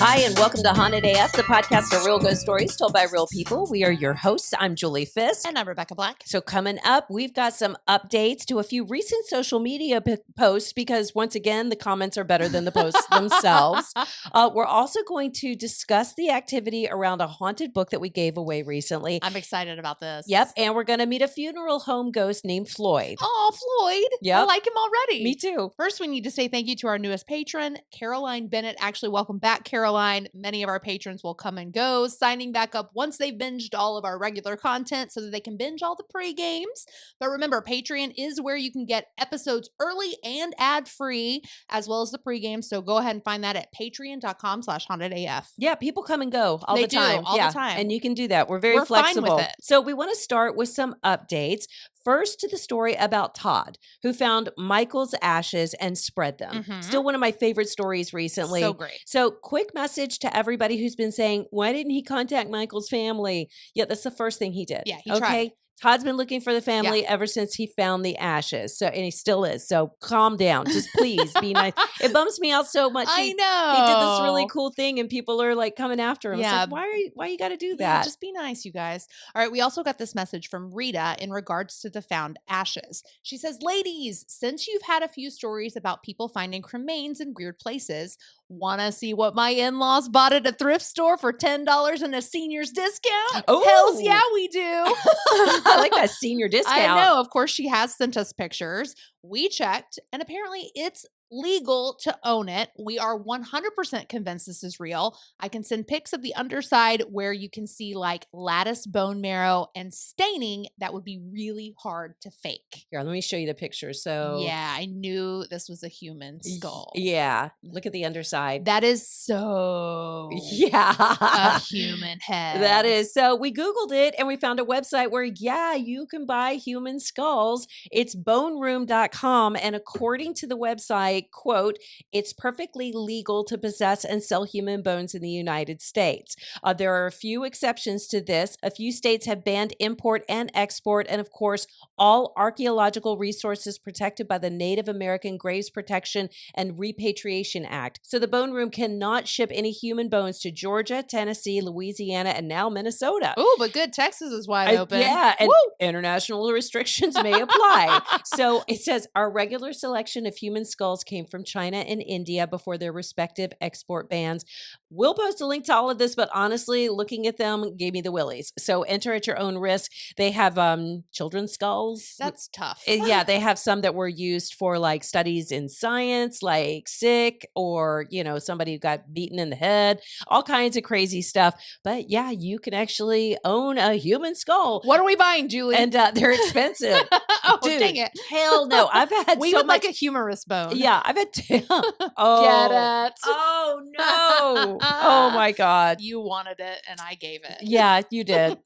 Hi, and welcome to Haunted AF, the podcast of real ghost stories told by real people. We are your hosts. I'm Julie Fisk. And I'm Rebecca Black. So coming up, we've got some updates to a few recent social media posts because, once again, the comments are better than the posts themselves. We're also going to discuss the activity around a haunted book that we gave away recently. I'm excited about this. Yep, and we're going to meet a funeral home ghost named Floyd. Oh, Floyd. Yep. I like him already. Me too. First, we need to say thank you to our newest patron, Caroline Bennett. Actually, welcome back, Caroline. Many of our patrons will come and go, signing back up once they've binged all of our regular content so that they can binge all the pre-games. But remember, Patreon is where you can get episodes early and ad-free, as well as the pre-games. So go ahead and find that at patreon.com/hauntedaf. Yeah, people come and go all They the time. do, all the time. And you can do that. We're very flexible. Fine with it. So we want to start with some updates. First, to the story about Todd, who found Michael's ashes and spread them. Mhm. Still one of my favorite stories recently. So great. So quick message to everybody who's been saying, why didn't he contact Michael's family? Yeah, that's the first thing he did. Yeah, he tried. Todd's been looking for the family ever since he found the ashes. So, and he still is. So calm down. Just please be nice. It bums me out so much. I know. He did this really cool thing and people are like coming after him. Yeah. It's like, why you got to do that? Yeah, just be nice, you guys. All right, we also got this message from Rita in regards to the found ashes. She says, ladies, since you've had a few stories about people finding cremains in weird places, want to see what my in-laws bought at a thrift store for $10 and a senior's discount? Oh. Hells yeah, we do. I like that senior discount. I know. Of course, she has sent us pictures. We checked, and apparently it's legal to own it. We are 100% convinced this is real. I can send pics of the underside where you can see like lattice bone marrow and staining that would be really hard to fake. Here, let me show you the picture. So Yeah, I knew this was a human skull. Yeah. Look at the underside. That is so Yeah. a human head. That is. So we Googled it and we found a website where, you can buy human skulls. It's boneroom.com. And according to the website, quote, it's perfectly legal to possess and sell human bones in the United States. There are a few exceptions to this. A few states have banned import and export. And of course, all archaeological resources protected by the Native American Graves Protection and Repatriation Act. So the Bone Room cannot ship any human bones to Georgia, Tennessee, Louisiana, and now Minnesota. Oh, but good. Texas is wide open. Yeah, and Woo! international restrictions may apply. So it says our regular selection of human skulls came from China and India before their respective export bans. We'll post a link to all of this, but honestly, looking at them gave me the willies. So enter at your own risk. They have children's skulls. That's tough. Yeah, they have some that were used for like studies in science, like sick or, somebody who got beaten in the head, all kinds of crazy stuff. But yeah, you can actually own a human skull. What are we buying, Julie? And they're expensive. Oh, Dude, dang it. Hell no. I've had we so would much. like a humorous bone. Yeah, I've had. Get Oh. it. Oh, no. Oh, my God. You wanted it and I gave it. Yeah, you did.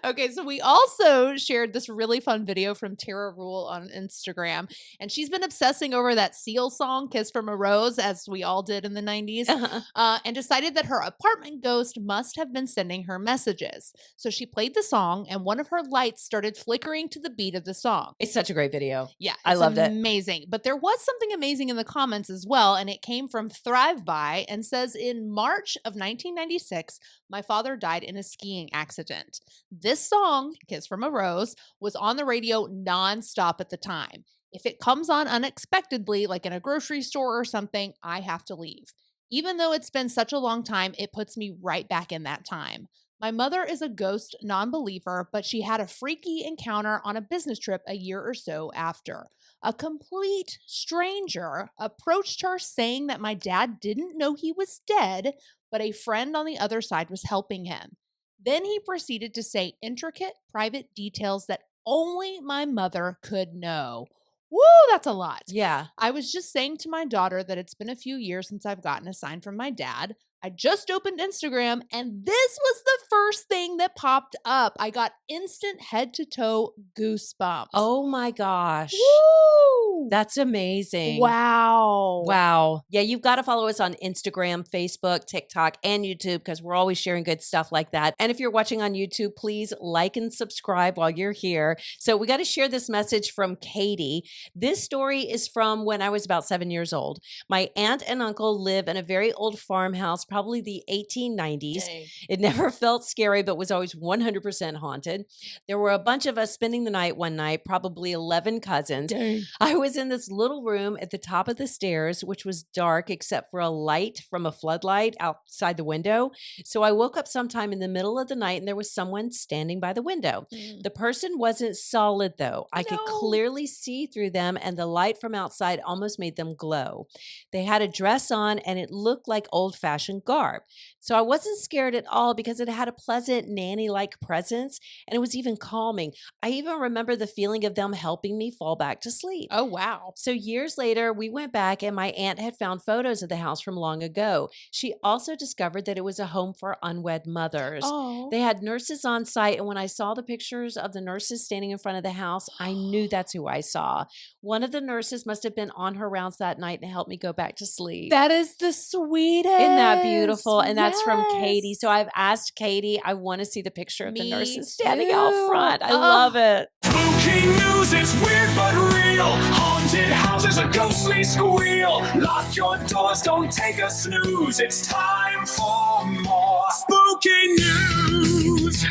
Okay, so we also shared this really fun video from Tara Rule on Instagram, and she's been obsessing over that Seal song, Kiss from a Rose, as we all did in the 90s, and decided that her apartment ghost must have been sending her messages. So she played the song, and one of her lights started flickering to the beat of the song. It's such a great video. Yeah, I loved it. Amazing. But there was something amazing in the comments as well, and it came from Thrive By and says, in March of 1996, my father died in a skiing accident. This song, Kiss from a Rose, was on the radio nonstop at the time. If it comes on unexpectedly, like in a grocery store or something, I have to leave. Even though it's been such a long time, it puts me right back in that time. My mother is a ghost non-believer, but she had a freaky encounter on a business trip a year or so after. A complete stranger approached her saying that my dad didn't know he was dead, but a friend on the other side was helping him. Then he proceeded to say intricate private details that only my mother could know. Woo, that's a lot. Yeah. I was just saying to my daughter that it's been a few years since I've gotten a sign from my dad. I just opened Instagram and this was the first thing that popped up. I got instant head to toe goosebumps. Oh my gosh. Woo! That's amazing. Wow. Wow. Yeah, you've got to follow us on Instagram, Facebook, TikTok, and YouTube because we're always sharing good stuff like that. And if you're watching on YouTube, please like and subscribe while you're here. So we got to share this message from Katie. This story is from when I was about 7 years old. My aunt and uncle live in a very old farmhouse, probably the 1890s. Dang. It never felt scary, but was always 100% haunted. There were a bunch of us spending the night one night, probably 11 cousins. Dang. I was in this little room at the top of the stairs, which was dark except for a light from a floodlight outside the window. So I woke up sometime in the middle of the night and there was someone standing by the window. The person wasn't solid though. I could No. clearly see through them and the light from outside almost made them glow. They had a dress on and it looked like old-fashioned garb. So I wasn't scared at all because it had a pleasant nanny-like presence and it was even calming. I even remember the feeling of them helping me fall back to sleep. Oh, wow. So years later, we went back and my aunt had found photos of the house from long ago. She also discovered that it was a home for unwed mothers. Oh. They had nurses on site, and when I saw the pictures of the nurses standing in front of the house, I knew that's who I saw. One of the nurses must have been on her rounds that night to help me go back to sleep. That is the sweetest. Isn't that beautiful? And that's from Katie. Yes. So I've asked Katie, I want to see the picture of the Me nurses standing out too. front. I Oh. love it. Spooky news, it's weird but real. Haunted houses, a ghostly squeal. Lock your doors, don't take a snooze. It's time for more spooky news.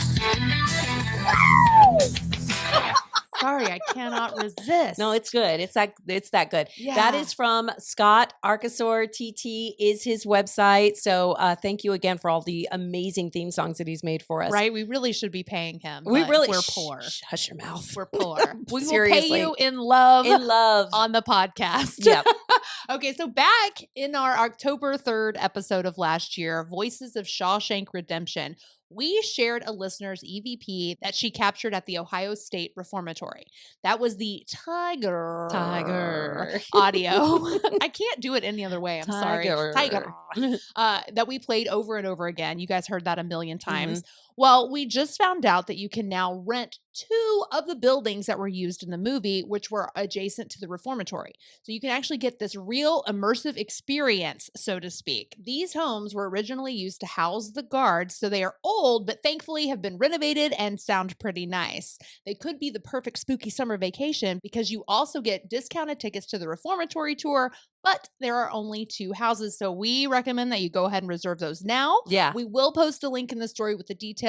Sorry, I cannot resist. No, it's good. It's that good. Yeah. That is from Scott Arkasaur TT is his website. So thank you again for all the amazing theme songs that he's made for us. right. We really should be paying him. We but really we're shh, poor. shh, hush your mouth. We're poor. We will pay Seriously. you in love In love. on the podcast. Yep. Okay, so back in our October 3rd episode of last year, Voices of Shawshank Redemption, we shared a listener's EVP that she captured at the Ohio State Reformatory. That was the Tiger audio. I can't do it any other way. I'm sorry. Tiger. That we played over and over again. You guys heard that a million times. Well, we just found out that you can now rent 2 of the buildings that were used in the movie, which were adjacent to the reformatory. So you can actually get this real immersive experience, so to speak. These homes were originally used to house the guards, so they are old, but thankfully have been renovated and sound pretty nice. They could be the perfect spooky summer vacation because you also get discounted tickets to the reformatory tour, but there are only 2 houses, so we recommend that you go ahead and reserve those now. Yeah. We will post a link in the story with the details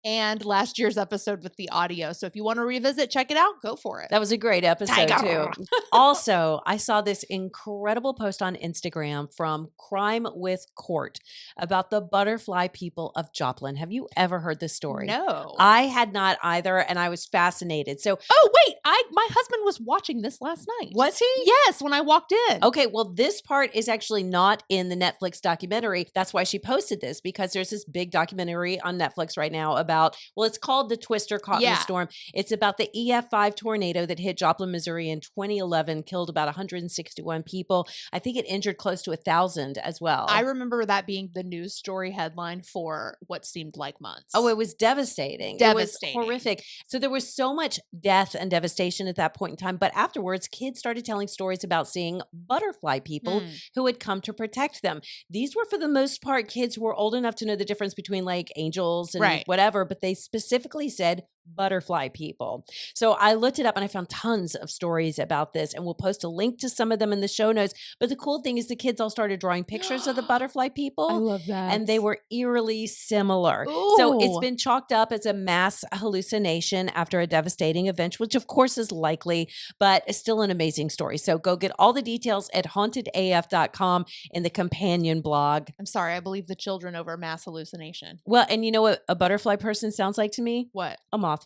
and last year's episode with the audio. So if you want to revisit, check it out, go for it. That was a great episode Tiger. too. Also, I saw this incredible post on Instagram from Crime with Court about the butterfly people of Joplin. Have you ever heard this story? No. I had not either, and I was fascinated. So, Oh, wait. My husband was watching this last night. was he? Yes, when I walked in. Okay, well, this part is actually not in the Netflix documentary. That's why she posted this, because there's this big documentary on Netflix right now about, well, it's called The Twister Caught in Yeah. the Storm. It's about the EF5 tornado that hit Joplin, Missouri in 2011, killed about 161 people. I think it injured close to 1,000 as well. I remember that being the news story headline for what seemed like months. Oh, it was devastating. Devastating. It was horrific. So there was so much death and devastation at that point in time. But afterwards, kids started telling stories about seeing butterfly people who had come to protect them. These were, for the most part, kids who were old enough to know the difference between like angels and Right. whatever, but they specifically said butterfly people. So I looked it up and I found tons of stories about this, and we'll post a link to some of them in the show notes. But the cool thing is the kids all started drawing pictures of the butterfly people. I love that. And they were eerily similar. So it's Ooh. been chalked up as a mass hallucination after a devastating event, which of course is likely, but it's still an amazing story. So go get all the details at hauntedaf.com in the companion blog. I'm sorry, I believe the children over mass hallucination. Well, and you know what a butterfly person sounds like to me? What? A Mothman.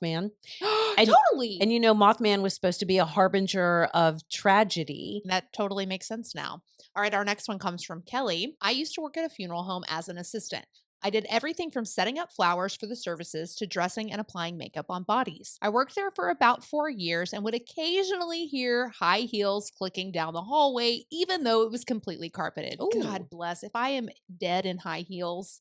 And- Totally. And you know, Mothman was supposed to be a harbinger of tragedy. That totally makes sense now. All right, our next one comes from Kelly. I used to work at a funeral home as an assistant. I did everything from setting up flowers for the services to dressing and applying makeup on bodies. I worked there for about 4 years and would occasionally hear high heels clicking down the hallway, even though it was completely carpeted. Ooh. God bless. If I am dead in high heels,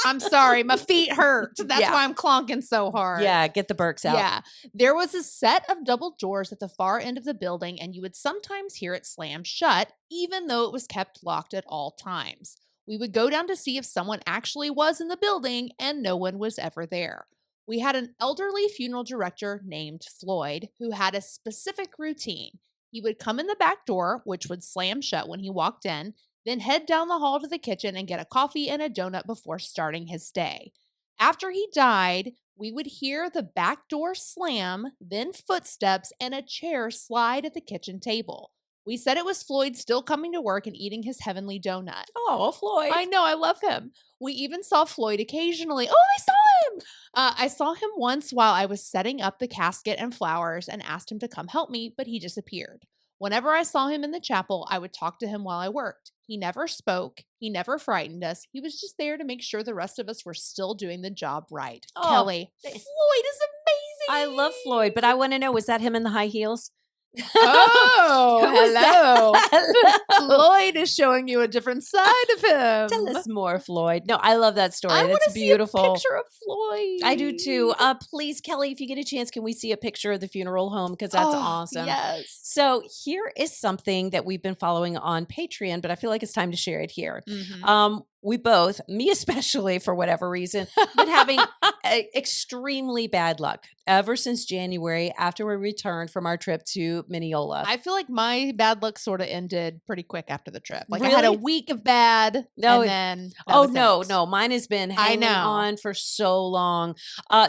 I'm sorry, my feet hurt. That's Yeah. why I'm clonking so hard. Yeah, get the Burks out. Yeah. There was a set of double doors at the far end of the building, and you would sometimes hear it slam shut, even though it was kept locked at all times. We would go down to see if someone actually was in the building, and no one was ever there. We had an elderly funeral director named Floyd who had a specific routine. He would come in the back door, which would slam shut when he walked in, then head down the hall to the kitchen and get a coffee and a donut before starting his day. After he died, we would hear the back door slam, then footsteps, and a chair slide at the kitchen table. We said it was Floyd still coming to work and eating his heavenly donut. Oh, Floyd. I know, I love him. We even saw Floyd occasionally. Oh, I saw him! I saw him once while I was setting up the casket and flowers and asked him to come help me, but he disappeared. Whenever I saw him in the chapel, I would talk to him while I worked. He never spoke. He never frightened us. He was just there to make sure the rest of us were still doing the job right. Oh, Kelly, Floyd is amazing. I love Floyd, but I want to know, was that him in the high heels? Oh, Who was hello. that? Hello. Floyd is showing you a different side of him. Tell us more, Floyd. No, I love that story. I want That's to see beautiful. a picture of Floyd. I do too. Please, Kelly, if you get a chance, can we see a picture of the funeral home? Because that's awesome. Yes. So here is something that we've been following on Patreon, but I feel like it's time to share it here. Mhm. We both, me especially for whatever reason, been having extremely bad luck ever since January after we returned from our trip to Mineola. I feel like my bad luck sort of ended pretty quick after the trip. Like I had a Really? week of bad, No, and then Oh, no. Mine has been hanging know. on for so long.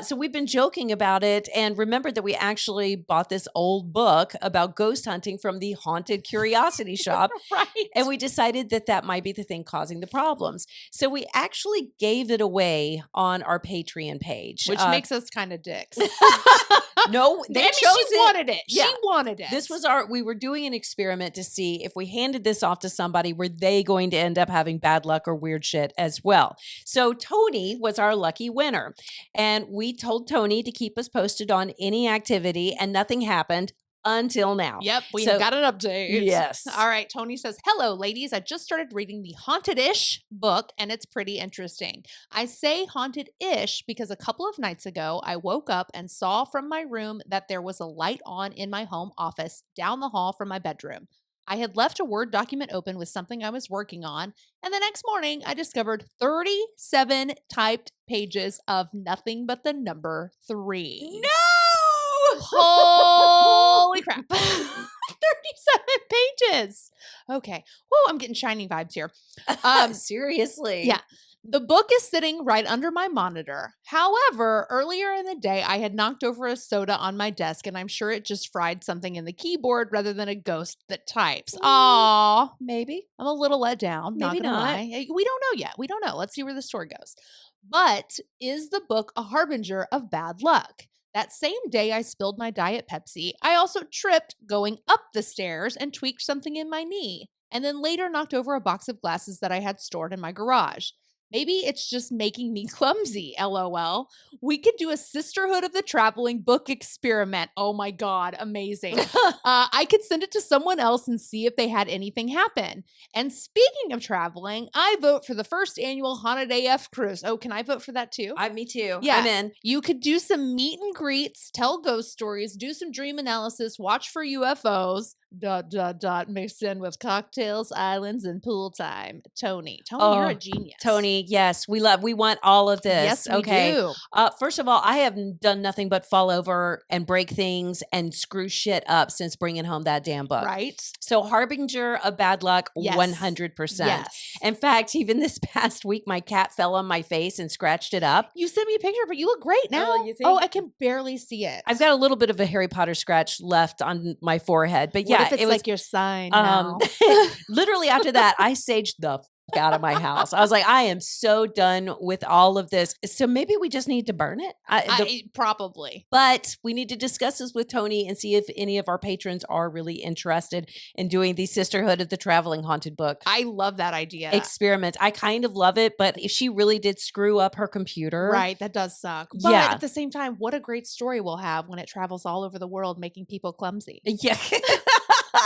So we've been joking about it and remembered that we actually bought this old book about ghost hunting from the Haunted Curiosity Shop. right. And we decided that that might be the thing causing the problems. So we actually gave it away on our Patreon page. Which makes us kind of dicks. no, they Maybe chose she it. wanted it. Yeah. She wanted it. This was we were doing an experiment to see if we handed this off to somebody, were they going to end up having bad luck or weird shit as well? So Tony was our lucky winner. And we told Tony to keep us posted on any activity, and nothing happened until now. Yep, we So- got an update. Yes. All right, Tony says, hello, ladies. I just started reading the Haunted-ish book, and it's pretty interesting. I say haunted-ish because a couple of nights ago, I woke up and saw from my room that there was a light on in my home office down the hall from my bedroom. I had left a Word document open with something I was working on, and the next morning, I discovered 37 typed pages of nothing but the number 3. No! Holy crap. 37 pages. Okay. Whoa, I'm getting shining vibes here. Seriously. Yeah. The book is sitting right under my monitor. However, earlier in the day, I had knocked over a soda on my desk, and I'm sure it just fried something in the keyboard rather than a ghost that types. Aw. Maybe. I'm a little let down. Maybe not gonna not. lie. We don't know yet. We don't know. Let's see where the story goes. But is the book a harbinger of bad luck? That same day I spilled my Diet Pepsi, I also tripped going up the stairs and tweaked something in my knee, and then later knocked over a box of glasses that I had stored in my garage. Maybe it's just making me clumsy, LOL. We could do a Sisterhood of the Traveling book experiment. Oh my God, amazing. I could send it to someone else and see if they had anything happen. And speaking of traveling, I vote for the first annual Haunted AF cruise. Oh, can I vote for that too? Me too. Yeah. I'm in. You could do some meet and greets, tell ghost stories, do some dream analysis, watch for UFOs, ... mixed in with cocktails, islands, and pool time. Tony, you're a genius. Tony, yes, we want all of this. Yes, we okay. do. First of all, I have done nothing but fall over and break things and screw shit up since bringing home that damn book. Right? So harbinger of bad luck, Yes. 100%. Yes. In fact, even this past week, my cat fell on my face and scratched it up. You sent me a picture, but you look great now. you think? Oh, I can barely see it. I've got a little bit of a Harry Potter scratch left on my forehead, but What yeah, if it's it was like your sign now? literally after that, I saged the out of my house. I was like, I am so done with all of this. So maybe we just need to burn it. Probably. But we need to discuss this with Tony and see if any of our patrons are really interested in doing the Sisterhood of the Traveling Haunted Book I love that idea. experiment. I kind of love it, but if she really did screw up her computer. Right, that does suck. But Yeah. at the same time, what a great story we'll have when it travels all over the world making people clumsy. Yeah.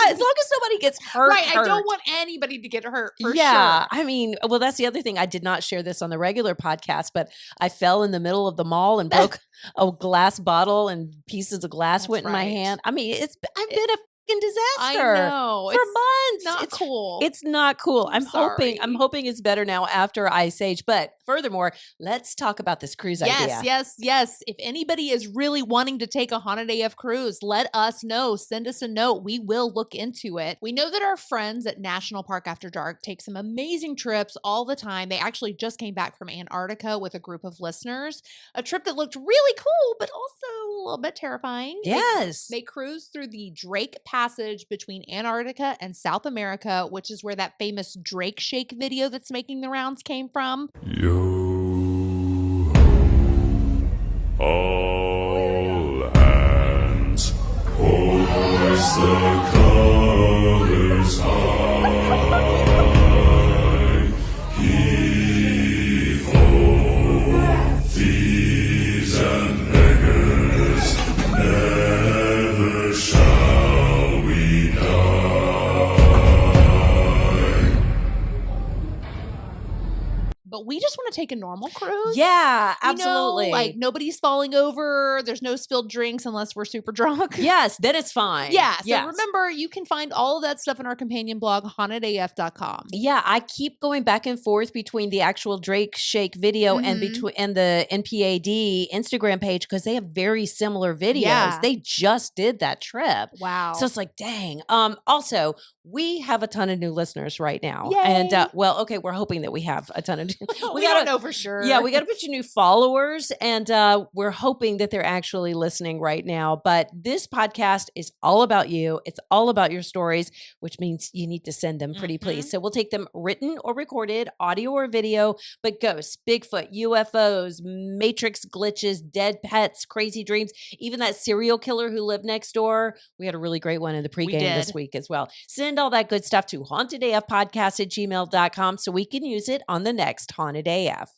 As long as nobody gets hurt. Right, I don't want anybody to get hurt for Yeah. sure. I mean, well, that's the other thing. I did not share this on the regular podcast, but I fell in the middle of the mall and broke a glass bottle and pieces of glass That's went in my right. hand. I mean, I've been a fucking I disaster know. for It's months. not cool. It's not cool. I'm sorry. hoping it's better now after Ice Age. But furthermore, let's talk about this cruise idea. Yes. If anybody is really wanting to take a Haunted AF cruise, let us know. Send us a note. We will look into it. We know that our friends at National Park After Dark take some amazing trips all the time. They actually just came back from Antarctica with a group of listeners. A trip that looked really cool, but also a little bit terrifying. Yes. They cruised through the Drake Passage between Antarctica and South America, which is where that famous Drake Shake video that's making the rounds came from. Yo, all hands, hoist the colors high, heave ho, thieves and beggars, never shall we die. But we just want to take a normal cruise. Yeah, You know, absolutely. like nobody's falling over. There's no spilled drinks unless we're super drunk. Yes, then it's fine. Yeah. So Yes. remember, you can find all of that stuff in our companion blog, hauntedaf.com. Yeah, I keep going back and forth between the actual Drake Shake video and the NPAD Instagram page because they have very similar videos. Yeah. They just did that trip. Wow. So it's like, dang. Also, we have a ton of new listeners right now. Yay. And well, okay, we're hoping that we have a ton of we don't know for sure. Yeah, we got a bunch of new followers, and we're hoping that they're actually listening right now. But this podcast is all about you. It's all about your stories, which means you need to send them pretty please. So we'll take them written or recorded, audio or video, but ghosts, Bigfoot, UFOs, Matrix glitches, dead pets, crazy dreams, even that serial killer who lived next door. We had a really great one in the pregame this did. week as well. Send all that good stuff to hauntedafpodcast@gmail.com so we can use it on the next Haunted AF.